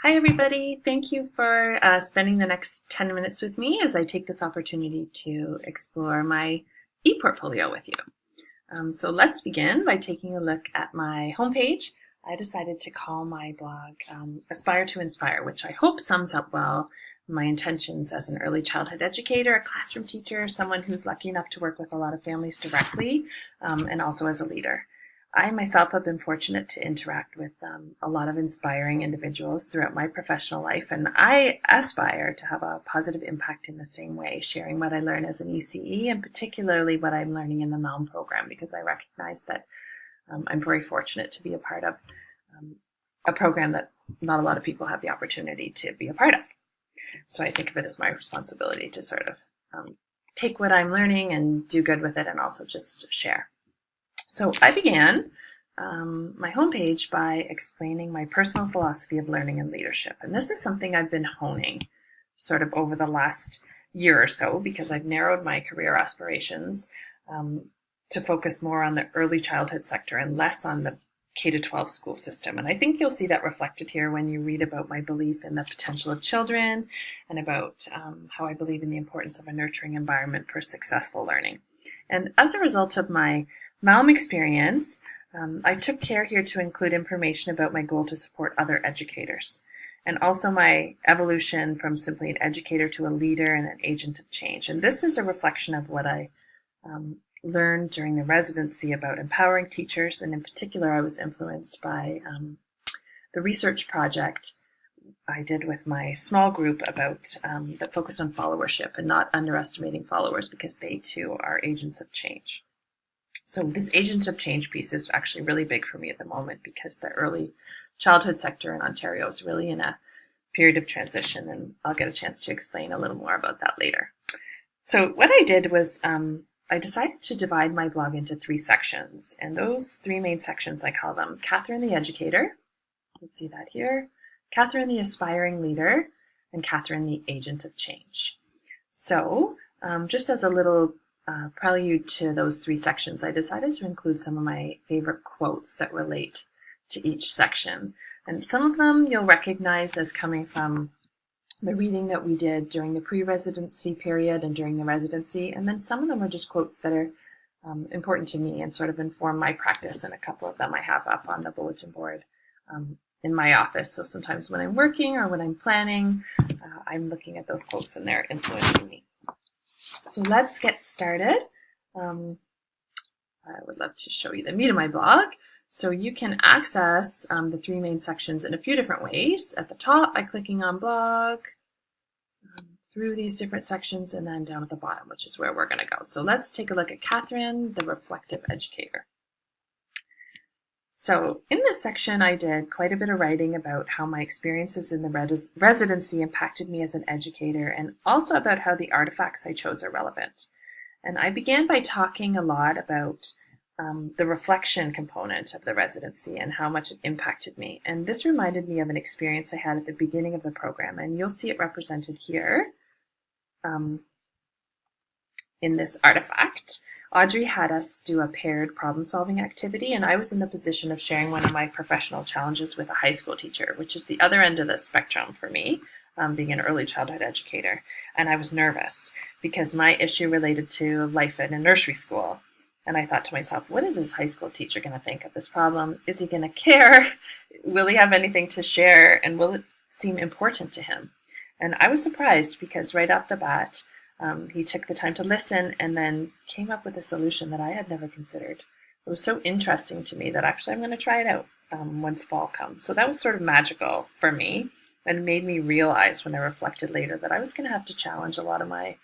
Hi, everybody. Thank you for spending the next 10 minutes with me as I take this opportunity to explore my ePortfolio with you. So let's begin by taking a look at my homepage. I decided to call my blog Aspire to Inspire, which I hope sums up well my intentions as an early childhood educator, a classroom teacher, someone who's lucky enough to work with a lot of families directly, and also as a leader. I myself have been fortunate to interact with a lot of inspiring individuals throughout my professional life, and I aspire to have a positive impact in the same way, sharing what I learn as an ECE and particularly what I'm learning in the MAELM program, because I recognize that I'm very fortunate to be a part of a program that not a lot of people have the opportunity to be a part of. So I think of it as my responsibility to sort of take what I'm learning and do good with it and also just share. So I began my homepage by explaining my personal philosophy of learning and leadership. And this is something I've been honing sort of over the last year or so because I've narrowed my career aspirations to focus more on the early childhood sector and less on the K-12 school system. And I think you'll see that reflected here when you read about my belief in the potential of children and about how I believe in the importance of a nurturing environment for successful learning. And as a result of my MAELM experience, I took care here to include information about my goal to support other educators and also my evolution from simply an educator to a leader and an agent of change. And this is a reflection of what I learned during the residency about empowering teachers. And in particular, I was influenced by the research project I did with my small group about that focused on followership and not underestimating followers because they too are agents of change. So this agent of change piece is actually really big for me at the moment because the early childhood sector in Ontario is really in a period of transition, and I'll get a chance to explain a little more about that later. So what I did was I decided to divide my blog into 3 sections, and those 3 main sections, I call them Catherine the Educator, you'll see that here, Catherine the Aspiring Leader, and Catherine the Agent of Change. So just as a little prelude to those 3 sections, I decided to include some of my favorite quotes that relate to each section. And some of them you'll recognize as coming from the reading that we did during the pre-residency period and during the residency. And then some of them are just quotes that are important to me and sort of inform my practice. And a couple of them I have up on the bulletin board in my office. So sometimes when I'm working or when I'm planning, I'm looking at those quotes and they're influencing me. So let's get started. I would love to show you the meat of my blog. So you can access the 3 main sections in a few different ways. At the top by clicking on blog, through these different sections, and then down at the bottom, which is where we're going to go. So let's take a look at Catherine, the Reflective Educator. So in this section, I did quite a bit of writing about how my experiences in the residency impacted me as an educator and also about how the artifacts I chose are relevant. And I began by talking a lot about the reflection component of the residency and how much it impacted me. And this reminded me of an experience I had at the beginning of the program, and you'll see it represented here in this artifact. Audrey had us do a paired problem-solving activity, and I was in the position of sharing one of my professional challenges with a high school teacher, which is the other end of the spectrum for me, being an early childhood educator. And I was nervous because my issue related to life in a nursery school. And I thought to myself, what is this high school teacher going to think of this problem? Is he going to care? Will he have anything to share? And will it seem important to him? And I was surprised because right off the bat, he took the time to listen and then came up with a solution that I had never considered. It was so interesting to me that actually I'm going to try it out once fall comes. So that was sort of magical for me and made me realize when I reflected later that I was going to have to challenge a lot of my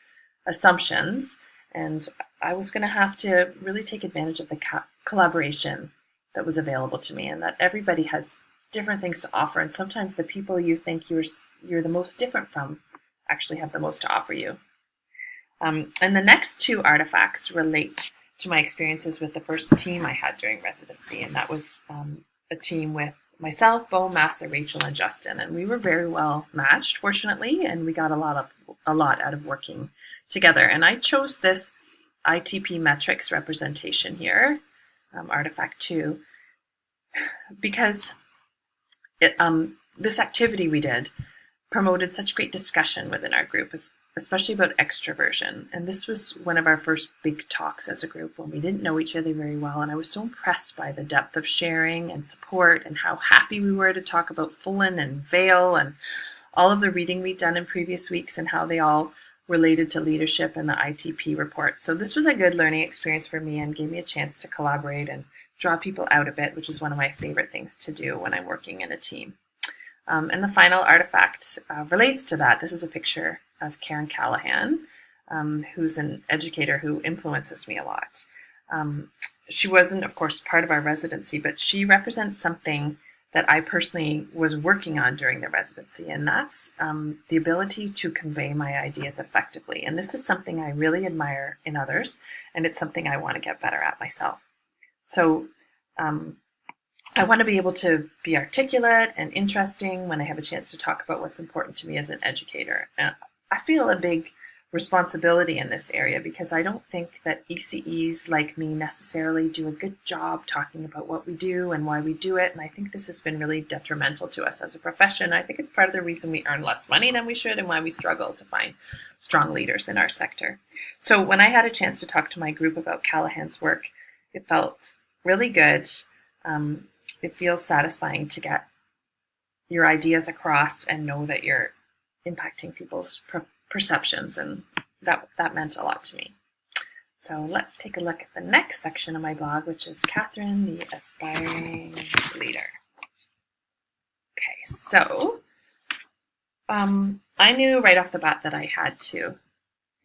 assumptions, and I was going to have to really take advantage of the collaboration that was available to me, and that everybody has different things to offer, and sometimes the people you think you're the most different from actually have the most to offer you. And the next 2 artifacts relate to my experiences with the first team I had during residency, and that was a team with myself, Bo, Massa, Rachel, and Justin, and we were very well matched, fortunately, and we got a lot out of working together. And I chose this ITP metrics representation here, artifact 2, because this activity we did promoted such great discussion within our group, especially about extroversion. And this was one of our first big talks as a group when we didn't know each other very well. And I was so impressed by the depth of sharing and support and how happy we were to talk about Fullen and Vail and all of the reading we'd done in previous weeks and how they all related to leadership and the ITP report. So this was a good learning experience for me and gave me a chance to collaborate and draw people out a bit, which is one of my favorite things to do when I'm working in a team. And the final artifact relates to that. This is a picture of Karen Callahan, who's an educator who influences me a lot. She wasn't, of course, part of our residency, but she represents something that I personally was working on during the residency, and that's the ability to convey my ideas effectively. And this is something I really admire in others, and it's something I want to get better at myself. So I want to be able to be articulate and interesting when I have a chance to talk about what's important to me as an educator. And I feel a big responsibility in this area because I don't think that ECEs like me necessarily do a good job talking about what we do and why we do it. And I think this has been really detrimental to us as a profession. I think it's part of the reason we earn less money than we should and why we struggle to find strong leaders in our sector. So when I had a chance to talk to my group about Callahan's work, it felt really good. It feels satisfying to get your ideas across and know that you're impacting people's perceptions, and that meant a lot to me. So let's take a look at the next section of my blog, which is Catherine, the Aspiring Leader. Okay, so I knew right off the bat that I had to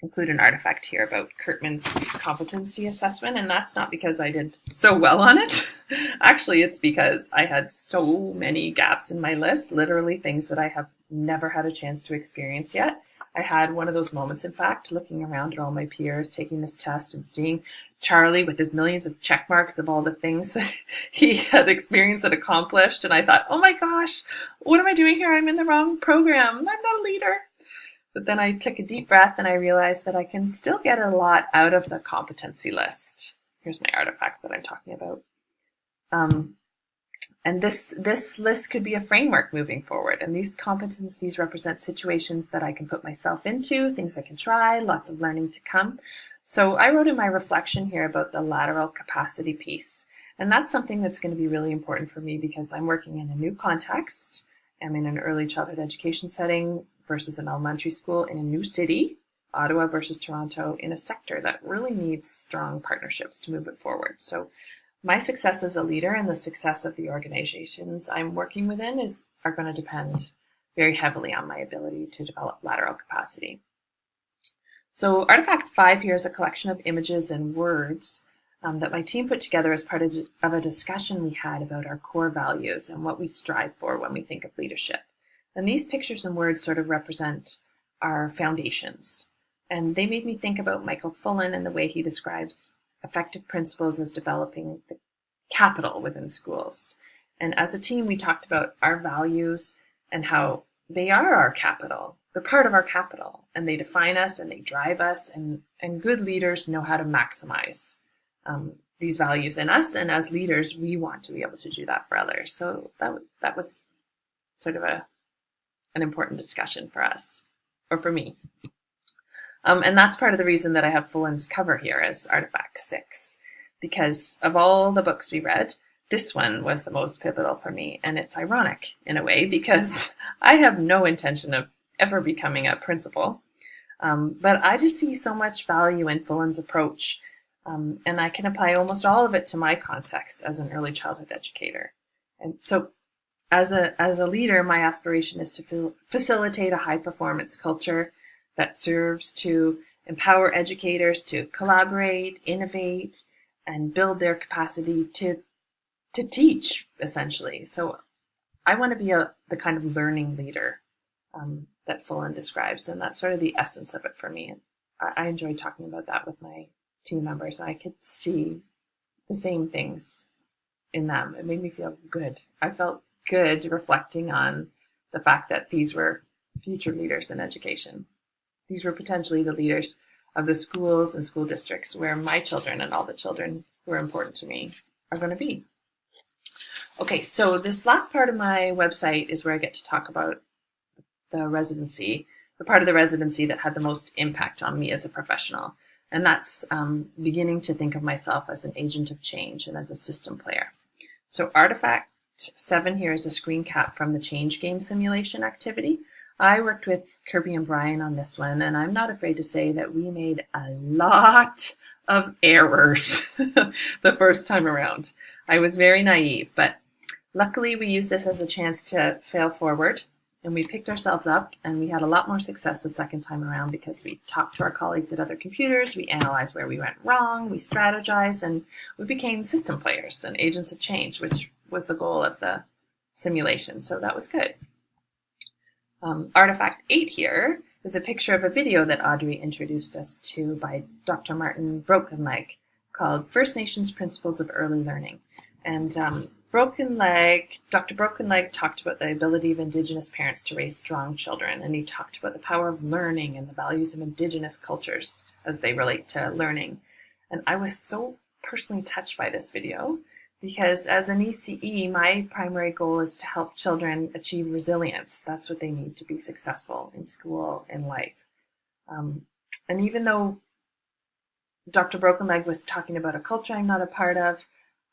include an artifact here about Kirkman's competency assessment, and that's not because I did so well on it. Actually, it's because I had so many gaps in my list, literally things that I have never had a chance to experience yet. I had one of those moments, in fact, looking around at all my peers taking this test and seeing Charlie with his millions of check marks of all the things that he had experienced and accomplished. And I thought, oh my gosh, what am I doing here? I'm in the wrong program. I'm not a leader. But then I took a deep breath and I realized that I can still get a lot out of the competency list. Here's my artifact that I'm talking about. And this list could be a framework moving forward. And these competencies represent situations that I can put myself into, things I can try, lots of learning to come. So I wrote in my reflection here about the lateral capacity piece. And that's something that's going to be really important for me because I'm working in a new context. I'm in an early childhood education setting versus an elementary school in a new city, Ottawa versus Toronto, in a sector that really needs strong partnerships to move it forward. So my success as a leader and the success of the organizations I'm working within are going to depend very heavily on my ability to develop lateral capacity. So Artifact 5 here is a collection of images and words that my team put together as part of a discussion we had about our core values and what we strive for when we think of leadership. And these pictures and words sort of represent our foundations. And they made me think about Michael Fullen and the way he describes effective principles as developing the capital within schools. And as a team, we talked about our values and how they are our capital. They're part of our capital, and they define us and they drive us, and good leaders know how to maximize these values in us. And as leaders, we want to be able to do that for others. So that was sort of an important discussion for us, or for me. And that's part of the reason that I have Fullen's cover here as Artifact 6, because of all the books we read, this one was the most pivotal for me. And it's ironic in a way, because I have no intention of ever becoming a principal. But I just see so much value in Fullen's approach. And I can apply almost all of it to my context as an early childhood educator. And so as a leader, my aspiration is to facilitate a high performance culture that serves to empower educators to collaborate, innovate, and build their capacity to teach, essentially. So I want to be the kind of learning leader that Fullen describes, and that's sort of the essence of it for me. And I enjoyed talking about that with my team members. I could see the same things in them. It made me feel good. I felt good reflecting on the fact that these were future leaders in education. These were potentially the leaders of the schools and school districts where my children and all the children who are important to me are going to be. Okay, so this last part of my website is where I get to talk about the residency, the part of the residency that had the most impact on me as a professional. And that's beginning to think of myself as an agent of change and as a system player. So Artifact 7 here is a screen cap from the change game simulation activity. I worked with Kirby and Brian on this one, and I'm not afraid to say that we made a lot of errors the first time around. I was very naive, but luckily we used this as a chance to fail forward, and we picked ourselves up, and we had a lot more success the second time around because we talked to our colleagues at other computers, we analyzed where we went wrong, we strategized, and we became system players and agents of change, which was the goal of the simulation. So that was good. Artifact 8 here is a picture of a video that Audrey introduced us to by Dr. Martin Brokenleg called First Nations Principles of Early Learning. And Dr. Brokenleg talked about the ability of Indigenous parents to raise strong children, and he talked about the power of learning and the values of Indigenous cultures as they relate to learning. And I was so personally touched by this video because as an ECE, my primary goal is to help children achieve resilience. That's what they need to be successful in school, in life. And even though Dr. Brokenleg was talking about a culture I'm not a part of,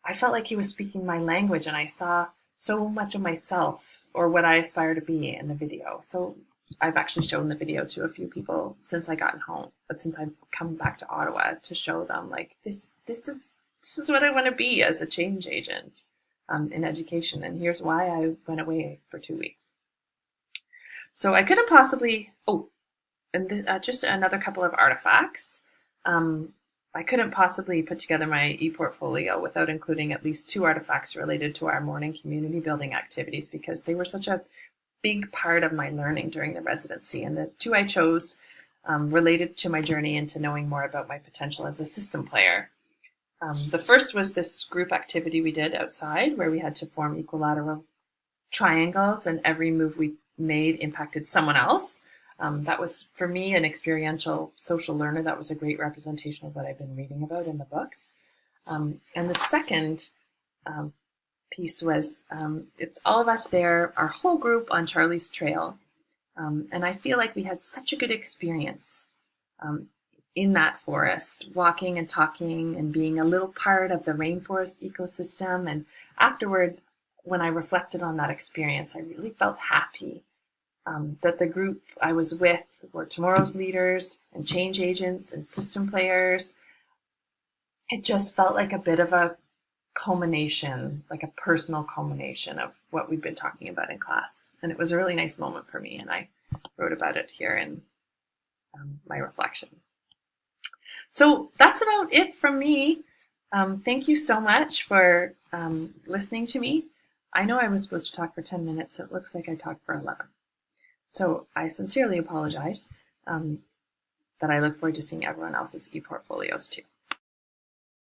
I felt like he was speaking my language, and I saw so much of myself or what I aspire to be in the video. So I've actually shown the video to a few people since I got home, but since I've come back to Ottawa to show them like this is what I want to be as a change agent in education, and here's why I went away for 2 weeks. So I couldn't possibly, just another couple of artifacts. I couldn't possibly put together my ePortfolio without including at least 2 artifacts related to our morning community building activities because they were such a big part of my learning during the residency. And the 2 I chose related to my journey into knowing more about my potential as a system player. The first was this group activity we did outside where we had to form equilateral triangles, and every move we made impacted someone else. That was, for me, an experiential social learner. That was a great representation of what I've been reading about in the books. And the second piece was, it's all of us there, our whole group on Charlie's Trail. And I feel like we had such a good experience in that forest, walking and talking and being a little part of the rainforest ecosystem. And afterward, when I reflected on that experience, I really felt happy that the group I was with were tomorrow's leaders and change agents and system players. It just felt like a bit of a culmination, like a personal culmination of what we've been talking about in class. And it was a really nice moment for me, and I wrote about it here in my reflection. So that's about it from me. Thank you so much for listening to me. I know I was supposed to talk for 10 minutes. It looks like I talked for 11. So I sincerely apologize, but I look forward to seeing everyone else's ePortfolios too.